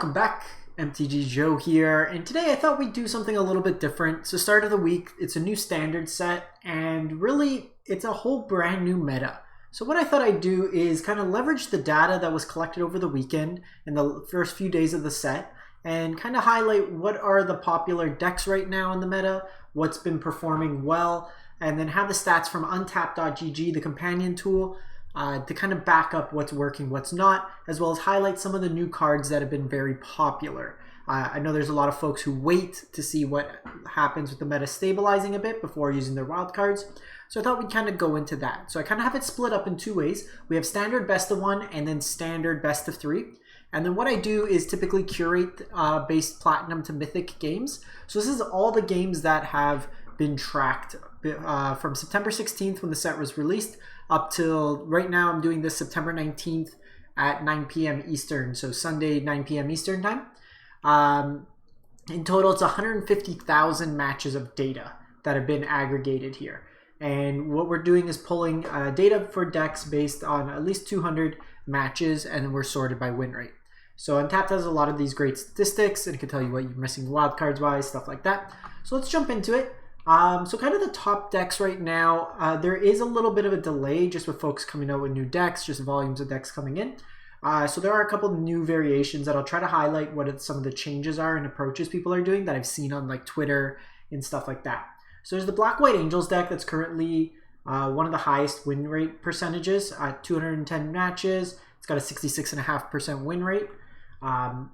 welcome back. MTG Joe here, and today I thought we'd do something a little bit different. So start of the week, it's a new standard set, and really it's a whole brand new meta. So what I thought I'd do is kind of leverage the data that was collected over the weekend in the first few days of the set, and kind of highlight what are the popular decks right now in the meta, what's been performing well, and then have the stats from Untapped.gg, the companion tool, to kind of back up what's working, what's not, as well as highlight some of the new cards that have been very popular. I know there's a lot of folks who wait to see what happens with the meta stabilizing a bit before using their wild cards. So I thought we'd kind of go into that. So I kind of have it split up in two ways. We have standard best of one and then standard best of three. And then what I do is typically curate based platinum to mythic games. So this is all the games that have been tracked from September 16th when the set was released up till right now. I'm doing this September 19th at 9 p.m. Eastern, so Sunday 9 p.m. Eastern time. In total, it's 150,000 matches of data that have been aggregated here. And what we're doing is pulling data for decks based on at least 200 matches, and then we're sorted by win rate. So Untapped has a lot of these great statistics, and it can tell you what you're missing wildcards wise, stuff like that. So let's jump into it. So kind of the top decks right now, there is a little bit of a delay just with folks coming out with new decks, just volumes of decks coming in. So there are a couple new variations that I'll try to highlight what some of the changes are and approaches people are doing that I've seen on like Twitter and stuff like that. So there's the Black-White Angels deck that's currently one of the highest win rate percentages at 210 matches. It's got a 66.5% win rate.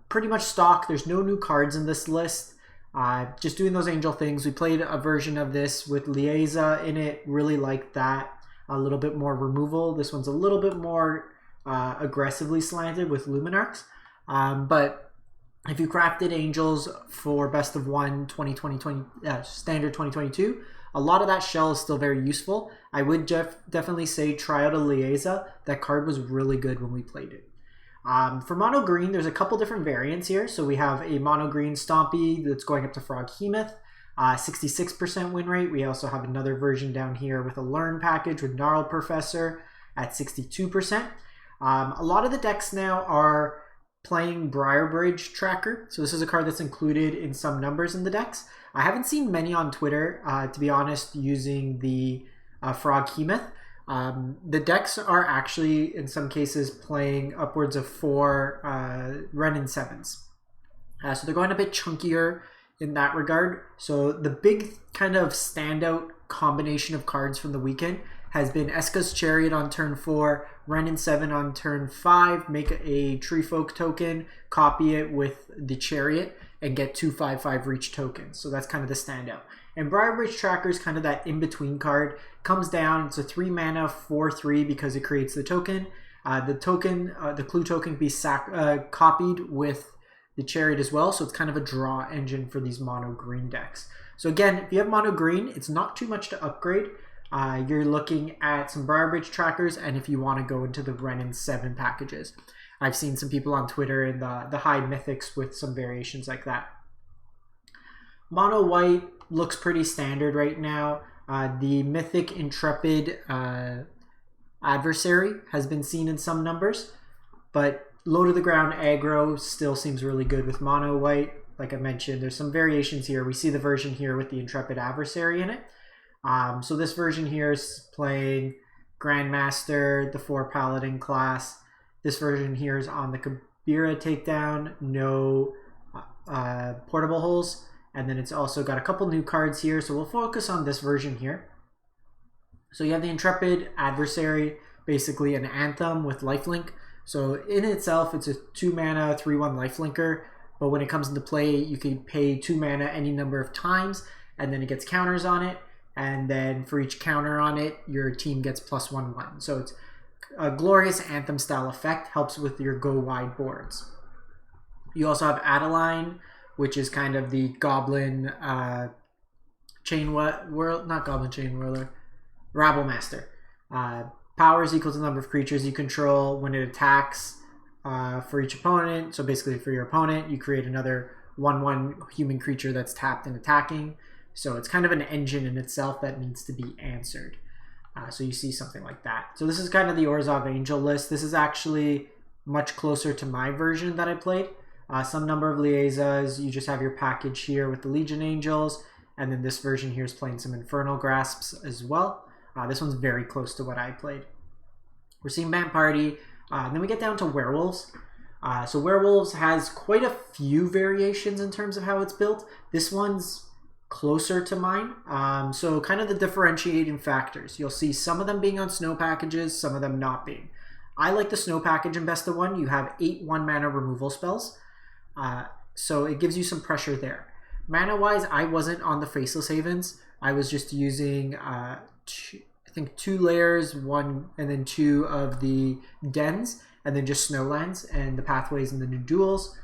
Pretty much stock. There's no new cards in this list. Just doing those angel things. We played a version of this with Lieza in it. Really liked that. A little bit more removal. This one's a little bit more aggressively slanted with Luminarchs. But if you crafted angels for best of one 2020 standard 2022, a lot of that shell is still very useful. I would definitely say try out a Lieza. That card was really good when we played it. For mono green, there's a couple different variants here. So we have a mono green Stompy that's going up to Froghemoth, 66% win rate. We also have another version down here with a Learn package with Gnarl Professor at 62%. A lot of the decks now are playing Briarbridge Tracker. So this is a card that's included in some numbers in the decks. I haven't seen many on Twitter, to be honest, using the Froghemoth. The decks are actually, in some cases, playing upwards of 4 Renin 7s. So they're going a bit chunkier in that regard. So the big kind of standout combination of cards from the weekend has been Eska's Chariot on turn 4, Renin 7 on turn 5, make a Tree Folk token, copy it with the Chariot, and get 2 5/5 reach tokens. So that's kind of the standout. And Briarbridge Tracker is kind of that in-between card. Comes down, it's a 3 mana 4/3 because it creates the token. The clue token can be copied with the Chariot as well, so it's kind of a draw engine for these mono green decks. So again, if you have mono green, it's not too much to upgrade. You're looking at some Briarbridge Trackers, and if you want to go into the Renin 7 packages. I've seen some people on Twitter in the high mythics with some variations like that. Mono white looks pretty standard right now. The mythic Intrepid adversary has been seen in some numbers, but low to the ground aggro still seems really good with mono white. Like I mentioned, there's some variations here. We see the version here with the Intrepid adversary in it. So this version here is playing Grandmaster, the 4 Paladin class. This version here is on the Kabira takedown, no portable holes. And then it's also got a couple new cards here. So we'll focus on this version here. So you have the Intrepid adversary, basically an Anthem with lifelink. So in itself, it's a 2 mana 3/1 lifelinker. But when it comes into play, you can pay 2 mana any number of times, and then it gets counters on it. And then for each counter on it, your team gets +1/1. So it's a glorious Anthem style effect, helps with your go wide boards. You also have Adeline, which is kind of the Goblin Chain Whirler, not Goblin Chain Whirler, Rabble Master. Power is equal to the number of creatures you control when it attacks for each opponent. So basically for your opponent, you create another 1/1 human creature that's tapped and attacking. So it's kind of an engine in itself that needs to be answered. So you see something like that. So this is kind of the Orzhov Angel list. This is actually much closer to my version that I played. Some number of Liaisas, you just have your package here with the Legion Angels, and then this version here is playing some Infernal Grasps as well. This one's very close to what I played. We're seeing Band Party, and then we get down to Werewolves. So Werewolves has quite a few variations in terms of how it's built. This one's closer to mine. So kind of the differentiating factors. You'll see some of them being on snow packages, some of them not being. I like the snow package in Best of 1. You have 8 1-mana removal spells. So it gives you some pressure there. Mana-wise, I wasn't on the Faceless Havens. I was just using, I think 2 layers, 1 and then 2 of the Dens, and then just Snowlands and the Pathways and the new duels.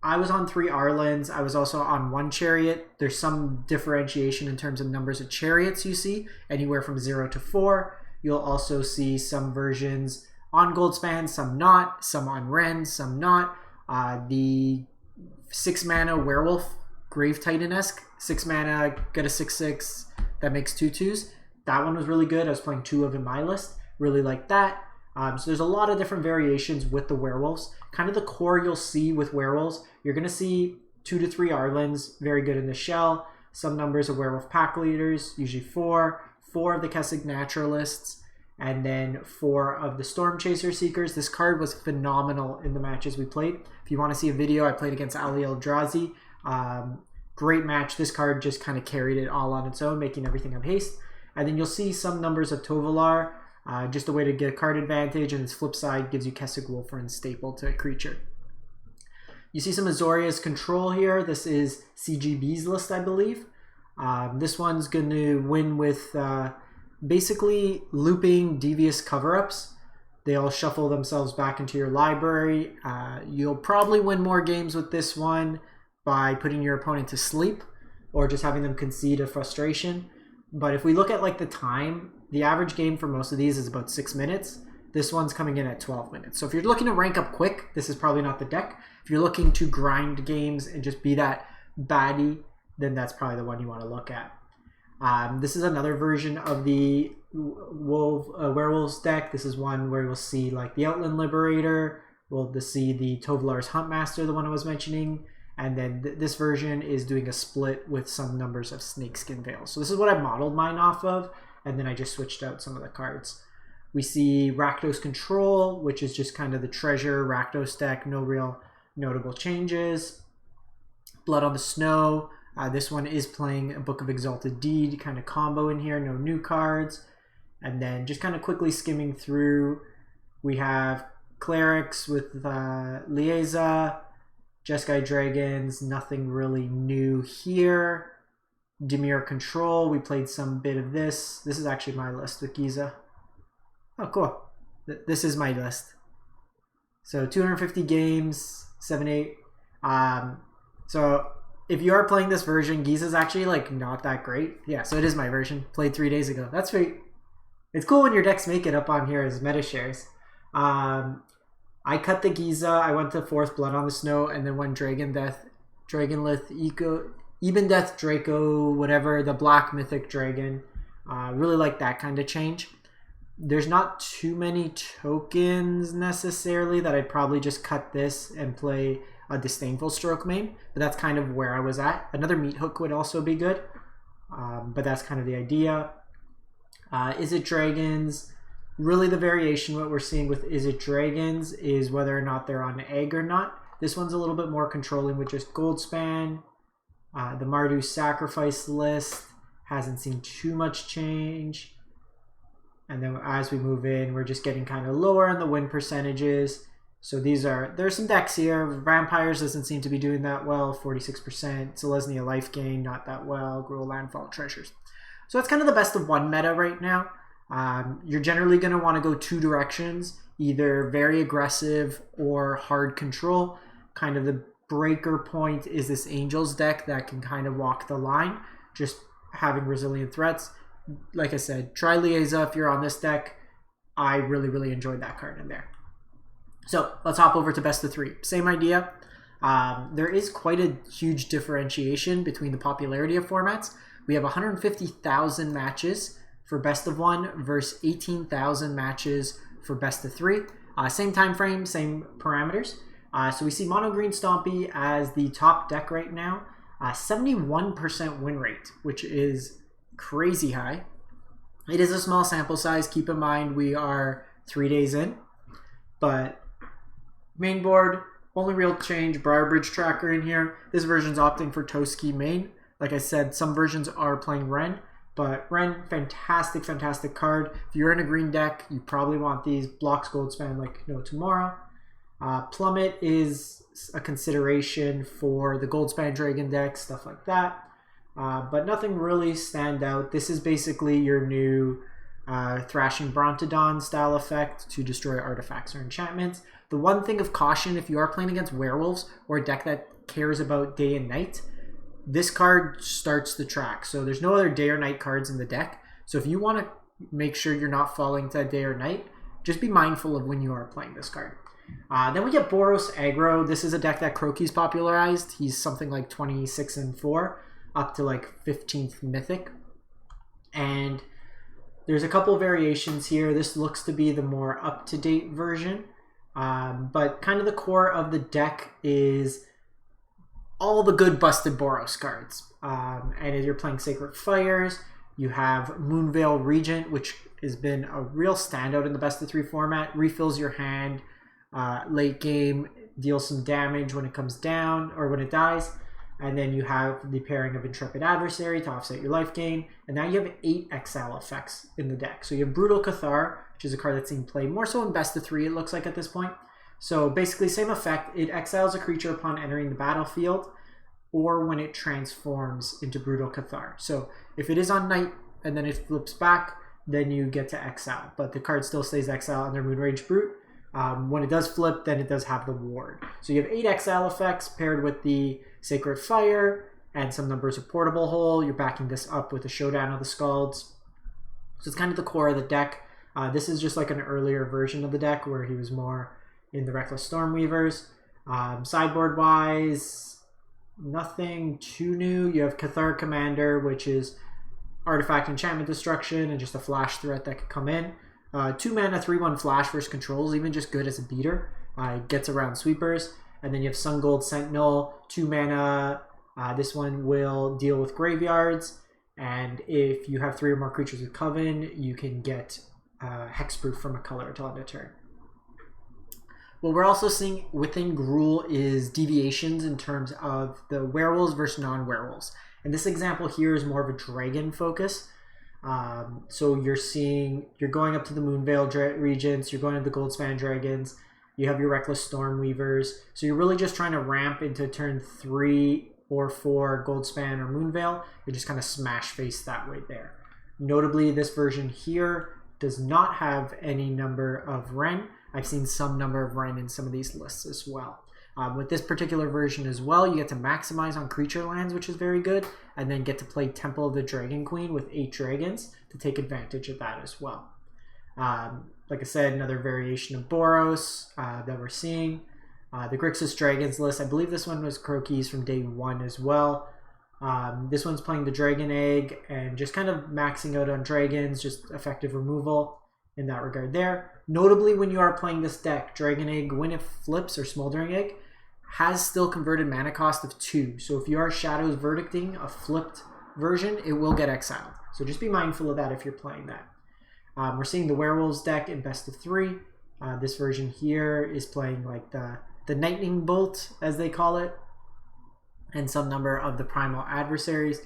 I was on 3 Arlands. I was also on 1 Chariot. There's some differentiation in terms of numbers of chariots you see, anywhere from 0 to 4. You'll also see some versions on Goldspan, some not, some on Ren, some not. The 6 mana Werewolf, Grave Titan-esque, 6 mana, get a 6/6 that makes 2/2s. That one was really good. I was playing 2 of in my list. Really like that. So there's a lot of different variations with the Werewolves. Kind of the core you'll see with Werewolves, you're going to see 2 to 3 Arlands, very good in the shell. Some numbers of Werewolf pack leaders, usually 4. 4 of the Kessig Naturalists, and then 4 of the Storm Chaser Seekers. This card was phenomenal in the matches we played. If you want to see a video, I played against Ali Eldrazi. Great match. This card just kind of carried it all on its own, making everything of haste. And then you'll see some numbers of Tovolar, just a way to get a card advantage, and its flip side gives you Kessig Wolfern staple to a creature. You see some Azorius Control here. This is CGB's list, I believe. This one's going to win with basically looping devious cover-ups. They all shuffle themselves back into your library. You'll probably win more games with this one by putting your opponent to sleep or just having them concede a frustration. But if we look at like the time, the average game for most of these is about 6 minutes. This one's coming in at 12 minutes. So if you're looking to rank up quick, this is probably not the deck. If you're looking to grind games and just be that baddie, then that's probably the one you want to look at. This is another version of the Werewolves deck. This is one where you'll see like the Outland Liberator. We'll see the Tovolar's Huntmaster, the one I was mentioning. And then this version is doing a split with some numbers of Snakeskin Veils. So this is what I modeled mine off of. And then I just switched out some of the cards. We see Rakdos Control, which is just kind of the treasure Rakdos deck. No real notable changes. Blood on the Snow. This one is playing a Book of Exalted Deed kind of combo in here. No new cards. And then just kind of quickly skimming through, we have Clerics with Liaisa. Jeskai Dragons, nothing really new here. Dimir Control, we played some bit of this. This is actually my list with Giza. Oh, cool. This is my list. So 250 games, 7-8. So if you are playing this version, Giza's actually like not that great. Yeah, so it is my version. Played 3 days ago. That's sweet. It's cool when your decks make it up on here as meta shares. I cut the Giza. I went to 4th Blood on the Snow, and then went Dragonlith, Eben Death Draco, whatever, the Black Mythic Dragon. Really like that kind of change. There's not too many tokens necessarily that I'd probably just cut this and play a Disdainful Stroke main, but that's kind of where I was at. Another Meat Hook would also be good, but that's kind of the idea. Is it Dragons? Really the variation what we're seeing with Is It Dragons is whether or not they're on egg or not. This one's a little bit more controlling with just Goldspan. The Mardu Sacrifice list hasn't seen too much change. And then as we move in, we're just getting kind of lower on the win percentages. So there's some decks here. Vampires doesn't seem to be doing that well, 46%. Selesnya Life Gain, not that well. Gruul Landfall Treasures. So it's kind of the best of 1 meta right now. You're generally going to want to go 2 directions, either very aggressive or hard control. Kind of the breaker point is this Angels deck that can kind of walk the line, just having resilient threats. Like I said, try Liaisa if you're on this deck. I really, really enjoyed that card in there. So let's hop over to best of 3. Same idea. There is quite a huge differentiation between the popularity of formats. We have 150,000 matches for best of 1 versus 18,000 matches for best of 3. Same time frame, same parameters. So we see Mono Green Stompy as the top deck right now. 71% win rate, which is crazy high. It is a small sample size. Keep in mind we are 3 days in. But main board, only real change, Briarbridge Tracker in here. This version's opting for Toski main. Like I said, some versions are playing Ren. But Ren, fantastic, fantastic card. If you're in a green deck, you probably want these. Blocks Goldspan like no tomorrow. Plummet is a consideration for the Goldspan Dragon deck, stuff like that. But nothing really stand out. This is basically your new Thrashing Brontodon style effect to destroy artifacts or enchantments. The one thing of caution, if you are playing against werewolves or a deck that cares about day and night, this card starts the track. So there's no other day or night cards in the deck. So if you want to make sure you're not falling to day or night, just be mindful of when you are playing this card. Then we get Boros Aggro. This is a deck that Croaky's popularized. He's something like 26 and 4, up to like 15th Mythic. And there's a couple variations here. This looks to be the more up-to-date version. But kind of the core of the deck is all the good busted Boros cards. And if you're playing Sacred Fires, you have Moonveil Regent, which has been a real standout in the best of 3 format. Refills your hand late game, deals some damage when it comes down or when it dies. And then you have the pairing of Intrepid Adversary to offset your life gain. And now you have 8 exile effects in the deck. So you have Brutal Cathar, which is a card that's seen play more so in best of 3, it looks like at this point. So basically same effect. It exiles a creature upon entering the battlefield or when it transforms into Brutal Cathar. So if it is on night and then it flips back, then you get to exile. But the card still stays exile under Moonrage Brute. When it does flip, then it does have the ward. So you have 8 exile effects paired with the Sacred Fire and some numbers of Portable Hole. You're backing this up with the Showdown of the Scalds. So it's kind of the core of the deck. This is just like an earlier version of the deck where he was more in the Reckless Stormweavers. Sideboard-wise, nothing too new. You have Cathar Commander, which is artifact enchantment destruction and just a flash threat that could come in. 2 mana, 3/1 flash versus controls, even just good as a beater. It gets around sweepers. And then you have Sun Gold Sentinel, 2 mana. This one will deal with graveyards. And if you have 3 or more creatures with Coven, you can get Hexproof from a color until end of turn. What we're also seeing within Gruul is deviations in terms of the werewolves versus non-werewolves. And this example here is more of a dragon focus. So you're going up to the Moonveil Regents, you're going to the Goldspan Dragons, you have your Reckless Stormweavers. So you're really just trying to ramp into turn 3 or 4 Goldspan or Moonveil. You just kind of smash face that way there. Notably, this version here does not have any number of Ren. I've seen some number of Ren in some of these lists as well. With this particular version as well, you get to maximize on creature lands, which is very good, and then get to play Temple of the Dragon Queen with 8 dragons to take advantage of that as well. Like I said, another variation of Boros that we're seeing. The Grixis Dragons list, I believe this one was Croaky's from day 1 as well. This one's playing the Dragon Egg and just kind of maxing out on dragons, just effective removal in that regard there. Notably, when you are playing this deck, Dragon Egg, when it flips, or Smoldering Egg, has still converted mana cost of 2. So if you are Shadows Verdicting a flipped version, it will get exiled. So just be mindful of that if you're playing that. We're seeing the Werewolves deck in best of 3. This version here is playing like the Lightning Bolt, as they call it, and some number of the Primal Adversaries.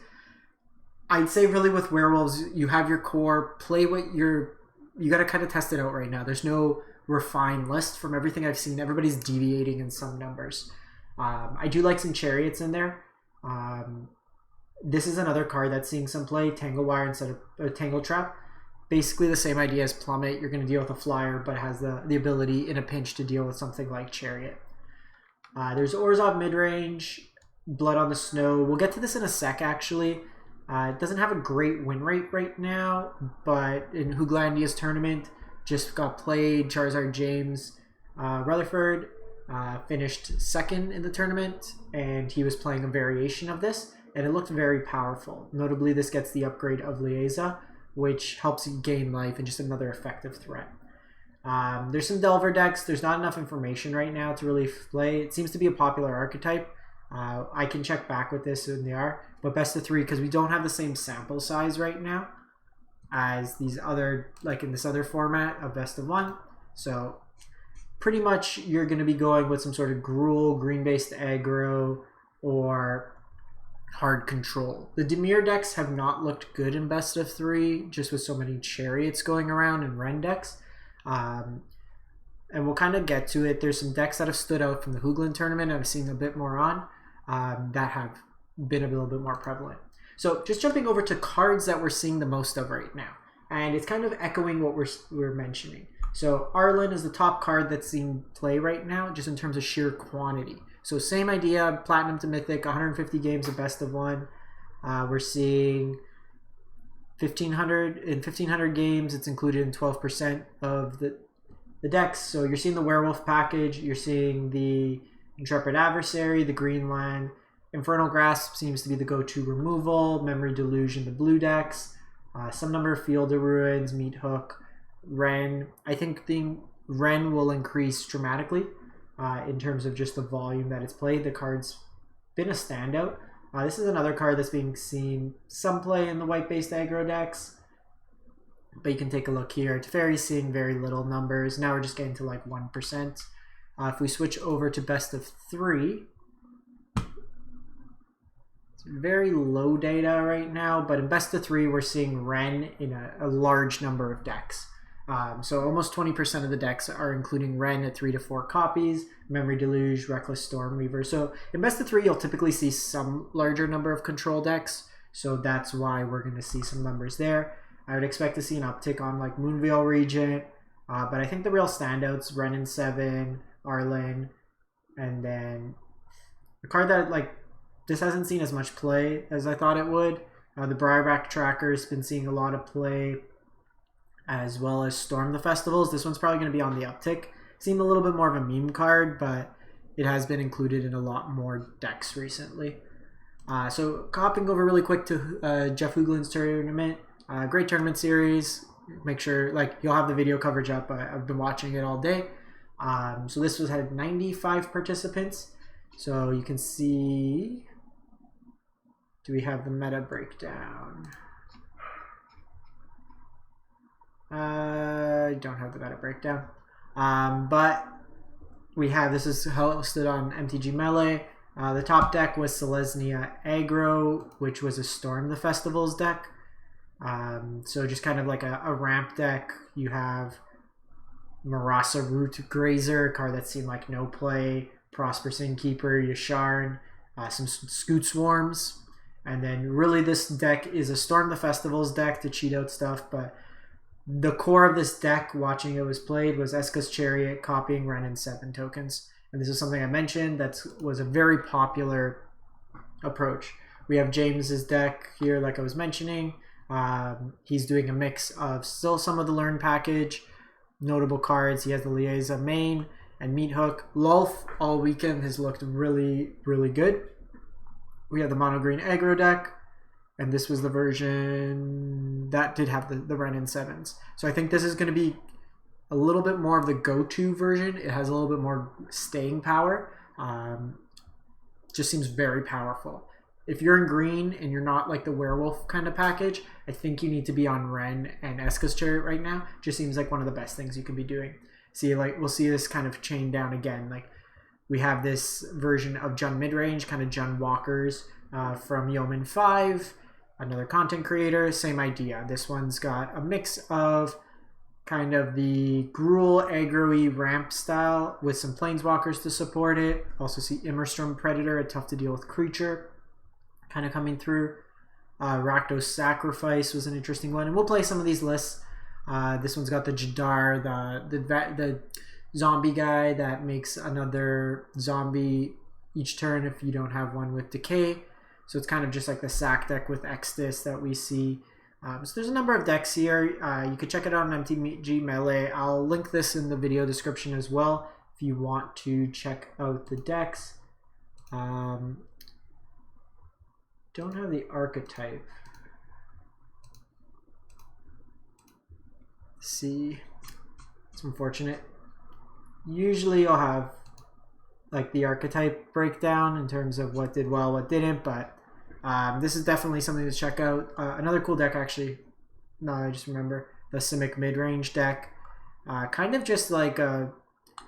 I'd say really with Werewolves, you have your core, play what you got to kind of test it out right now. There's no refined list. From everything I've seen, everybody's deviating in some numbers. I do like some Chariots in there. This is another card that's seeing some play, Tangle Wire instead of Tangle Trap. Basically the same idea as Plummet. You're going to deal with a flyer, but has the ability in a pinch to deal with something like Chariot. There's Orzhov Midrange, Blood on the Snow. We'll get to this in a sec, actually. It doesn't have a great win rate right now, but in Hooglandia's tournament, just got played. Charizard James Rutherford finished 2nd in the tournament, and he was playing a variation of this, and it looked very powerful. Notably, this gets the upgrade of Lieza, which helps you gain life and just another effective threat. There's some Delver decks. There's not enough information right now to really play. It seems to be a popular archetype. I can check back with this when they are, but best of 3 because we don't have the same sample size right now as these other, like in this other format of best of 1. So pretty much you're going to be going with some sort of Gruul, green-based aggro, or hard control. The Dimir decks have not looked good in best of 3, just with so many chariots going around and Ren decks. And we'll kind of get to it. There's some decks that have stood out from the Hoogland tournament I've seen a bit more on that have been a little bit more prevalent. So just jumping over to cards that we're seeing the most of right now. And it's kind of echoing what we're mentioning. So Arlen is the top card that's seeing play right now, just in terms of sheer quantity. So same idea, Platinum to Mythic, 150 games of best of 1. We're seeing 1,500 in 1,500 games. It's included in 12% of the decks. So you're seeing the Werewolf package. You're seeing the Intrepid Adversary, the green land. Infernal Grasp seems to be the go-to removal. Memory Deluge in the blue decks. Some number of Field of Ruins, Meat Hook, Ren. I think the Ren will increase dramatically in terms of just the volume that it's played. The card's been a standout. This is another card that's being seen some play in the white-based aggro decks. But you can take a look here. Teferi's seeing very little numbers. Now we're just getting to like 1%. If we switch over to best of 3, it's very low data right now, but in best of 3 we're seeing Ren in a large number of decks. So almost 20% of the decks are including Ren at 3 to 4 copies, Memory Deluge, Reckless Stormweaver. So in best of 3 you'll typically see some larger number of control decks, so that's why we're going to see some numbers there. I would expect to see an uptick on like Moonveil Regent, but I think the real standouts, Ren and 7, Arlen, and then a card that like this hasn't seen as much play as I thought it would. The Briarback Tracker's been seeing a lot of play, as well as Storm the Festivals. This one's probably going to be on the uptick. Seemed a little bit more of a meme card, but it has been included in a lot more decks recently. So hopping over really quick to Jeff Hoogland's tournament. Great tournament series. Make sure like you'll have the video coverage up. I've been watching it all day. So this had 95 participants. So you can see, do we have the meta breakdown? I don't have the meta breakdown. But we have, this is hosted on MTG Melee. The top deck was Selesnya Aggro, which was a Storm the Festivals deck. So just kind of like a ramp deck. You have Marasa Root Grazer, a card that's seen like no play, Prosperous Innkeeper, Yasharn, some Scoot Swarms, and then really this deck is a Storm the Festivals deck to cheat out stuff, but the core of this deck, watching it was played, was Eska's Chariot, copying Ren and 7 tokens. And this is something I mentioned that was a very popular approach. We have James's deck here, like I was mentioning. He's doing a mix of still some of the Learn package, notable cards. He has the Liaisa main and Meat Hook. Lolth all weekend has looked really, really good. We have the Mono Green Aggro deck, and this was the version that did have the Ren and 7s. So I think this is going to be a little bit more of the go-to version. It has a little bit more staying power. Just seems very powerful. If you're in green and you're not like the Werewolf kind of package, I think you need to be on Ren and Eska's Chariot right now. Just seems like one of the best things you can be doing. See, like we'll see this kind of chain down again. Like we have this version of Jun Midrange, kind of Jun Walkers from Yeoman 5, another content creator, same idea. This one's got a mix of kind of the Gruul aggro-y ramp style with some Planeswalkers to support it. Also see Immerstrom Predator, a tough to deal with creature, kind of coming through. Rakdos Sacrifice was an interesting one, and we'll play some of these lists. This one's got the Jadar, the zombie guy that makes another zombie each turn if you don't have one with Decay. So it's kind of just like the sack deck with Extus that we see. So there's a number of decks here. You can check it out on MTG Melee. I'll link this in the video description as well if you want to check out the decks. Don't have the archetype. Let's see. It's unfortunate. Usually I'll have like the archetype breakdown in terms of what did well, what didn't, but this is definitely something to check out. Another cool deck, actually. No, I just remember the Simic mid-range deck. Kind of just like a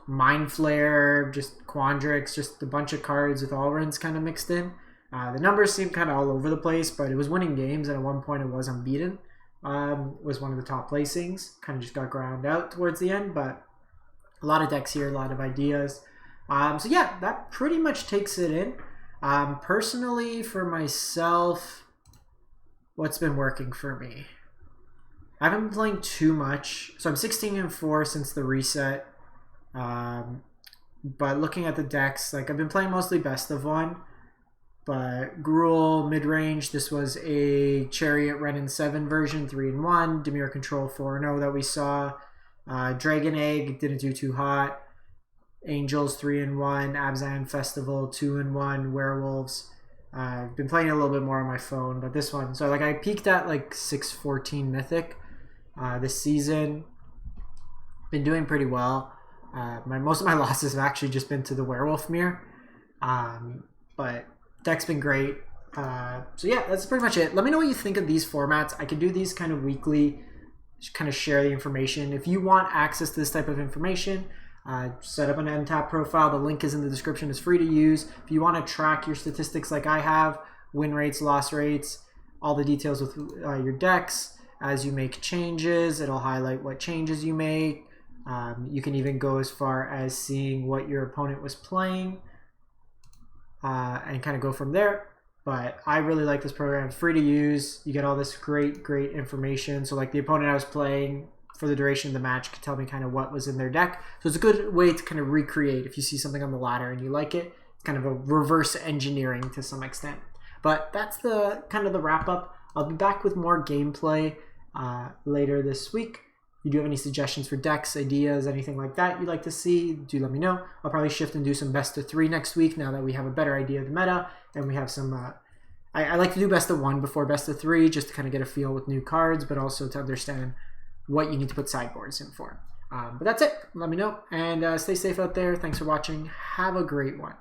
Mind Flare, just Quandrix, just a bunch of cards with Allrins kind of mixed in. The numbers seem kind of all over the place, but it was winning games, and at one point it was unbeaten. Was one of the top placings. Kind of just got ground out towards the end, but a lot of decks here, a lot of ideas. So yeah, that pretty much takes it in. Personally, for myself, what's been working for me? I haven't been playing too much. So I'm 16-4 since the reset. But looking at the decks, like I've been playing mostly best of one. But Gruul mid-range, this was a Chariot Renin 7 version, 3-1. Dimir Control 4-0 that we saw. Dragon Egg didn't do too hot. Angels 3-1. Abzan Festival 2-1. Werewolves. I've been playing a little bit more on my phone, but this one. So like I peaked at like 614 Mythic this season. Been doing pretty well. Most of my losses have actually just been to the Werewolf mirror. But deck's been great. So yeah, that's pretty much it. Let me know what you think of these formats. I could do these kind of weekly, just kind of share the information. If you want access to this type of information, set up an MTAP profile. The link is in the description. It's free to use. If you want to track your statistics like I have, win rates, loss rates, all the details with your decks, as you make changes, it'll highlight what changes you make. You can even go as far as seeing what your opponent was playing and kind of go from there. But I really like this program. It's free to use. You get all this great information. So like the opponent I was playing for the duration of the match could tell me kind of what was in their deck. So it's a good way to kind of recreate. If you see something on the ladder and you like it, it's kind of a reverse engineering to some extent. But that's the kind of the wrap up. I'll be back with more gameplay later this week. If you do have any suggestions for decks, ideas, anything like that you'd like to see, do let me know. I'll probably shift and do some best of 3 next week now that we have a better idea of the meta and we have some I like to do best of 1 before best of 3 just to kind of get a feel with new cards, but also to understand what you need to put sideboards in for. But that's it. Let me know and stay safe out there. Thanks for watching. Have a great one.